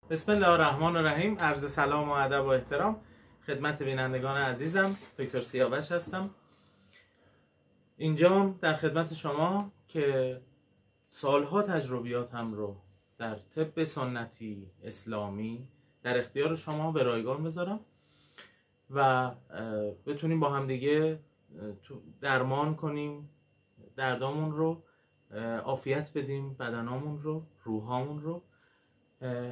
بسم الله الرحمن الرحیم. عرض سلام و ادب و احترام خدمت بینندگان عزیزم. دکتر سیاوش هستم. اینجام در خدمت شما که سالها تجربیاتم رو در طب سنتی اسلامی در اختیار شما به رایگان بذارم و بتونیم با هم دیگه درمان کنیم دردامون رو، عافیت بدیم بدنامون رو، روحامون رو.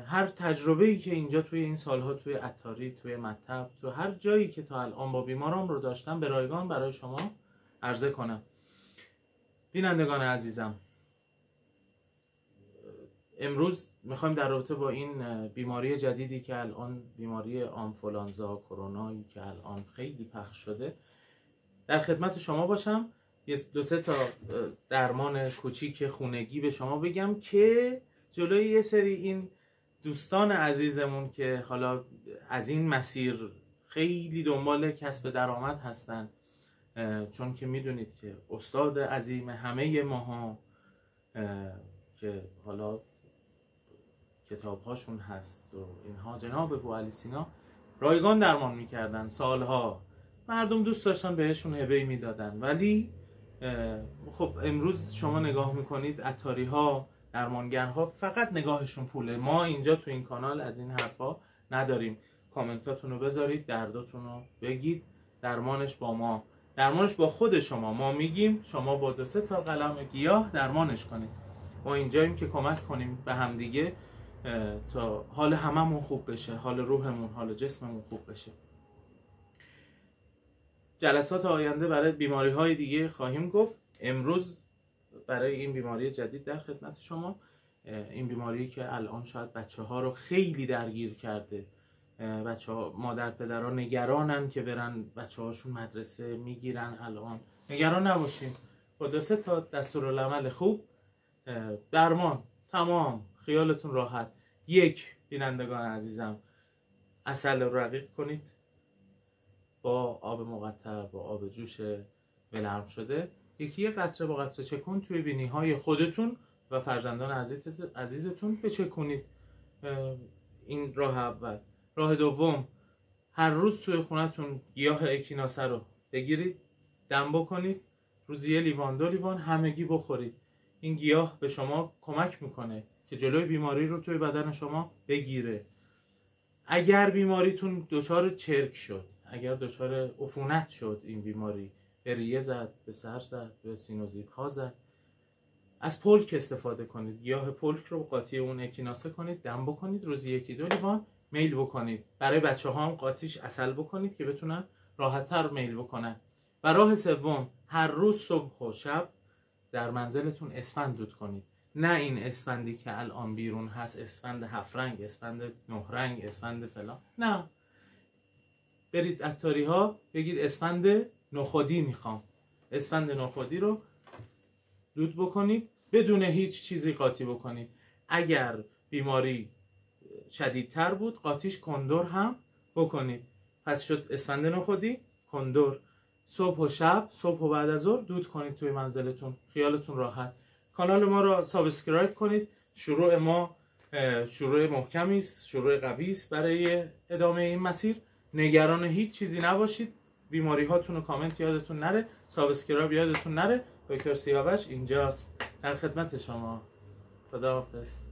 هر تجربه‌ای که اینجا توی این سالها توی عطاری، توی مطب، تو هر جایی که تا الان با بیمارام رو داشتم به رایگان برای شما عرضه کنم. بینندگان عزیزم، امروز میخوایم در رابطه با این بیماری جدیدی که الان بیماری آنفولانزا کرونایی که الان خیلی پخش شده در خدمت شما باشم. دو سه تا درمان کوچیک خونگی به شما بگم که جلوی یه سری این دوستان عزیزمون که حالا از این مسیر خیلی دنبال کسب درآمد هستن، چون که میدونید که استاد عظیم همه ماها که حالا کتابهاشون هست و اینها، جناب بوعلی سینا رایگان درمان میکردن سالها، مردم دوست داشتن بهشون هبه میدادن. ولی خب امروز شما نگاه میکنید عطاری ها، درمانگرها فقط نگاهشون پوله. ما اینجا تو این کانال از این حرفا نداریم. کامنتاتون رو بذارید، درداتون رو بگید، درمانش با ما، درمانش با خود شما. ما میگیم شما با 2 3 تا قلم گیاه درمانش کنید. ما اینجاییم که کمک کنیم به همدیگه تا حال هممون خوب بشه، حال روحمون، حال جسممون خوب بشه. جلسات آینده برای بیماری های دیگه خواهیم گفت. امروز برای این بیماری جدید در خدمت شما، این بیماری که الان شاید بچه ها رو خیلی درگیر کرده. بچه ها، مادر پدرها نگرانن که برن بچه هاشون مدرسه میگیرن. الان نگران نباشین، با 2 3 تا دستورالعمل خوب درمان تمام، خیالتون راحت. یک، بینندگان عزیزم، عسل رو رقیق کنید با آب مقطر، با آب جوش ولرم شده، یه قطره با قطره چکون توی بینی های خودتون و فرزندان عزیزتون بچکونید. این راه اول. راه دوم، هر روز توی خونتون گیاه اکیناسه رو بگیرید، دم بکنید، روزی 1 لیوان 2 لیوان همگی بخورید. این گیاه به شما کمک میکنه که جلوی بیماری رو توی بدن شما بگیره. اگر بیماریتون دچار چرک شد، اگر دچار عفونت شد، این بیماری به ریه زد، به سر زد، به سینوزیت‌ها زد، از پلک استفاده کنید. گیاه پلک رو قاطی اون اکیناسه کنید، دم بکنید، روزی 1 2 لیوان میل بکنید. برای بچه‌ها هم قاطیش عسل بکنید که بتونن راحت‌تر میل بکنن. و راه سوم، هر روز صبح و شب در منزلتون اسفند دود کنید. نه این اسفندی که الان بیرون هست، اسفند 7 رنگ، اسفند 9 رنگ، اسفند فلان. نه، برید عطاری ها بگید اسفند نخودی میخوام. اسفند نخودی رو دود بکنید، بدون هیچ چیزی قاطی بکنید. اگر بیماری شدیدتر بود، قاطیش کندور هم بکنید. پس شد اسفند نخودی، کندور. صبح و شب، صبح و بعد از ظهر دود کنید توی منزلتون، خیالتون راحت. کانال ما رو سابسکرایب کنید. شروع ما شروع محکمی است، شروع قوی است برای ادامه این مسیر. نگران هیچ چیزی نباشید. بیماری هاتون رو کامنت یادتون نره، سابسکرایب یادتون نره. دکتر سیاوش اینجاست در خدمت شما. خداحافظ.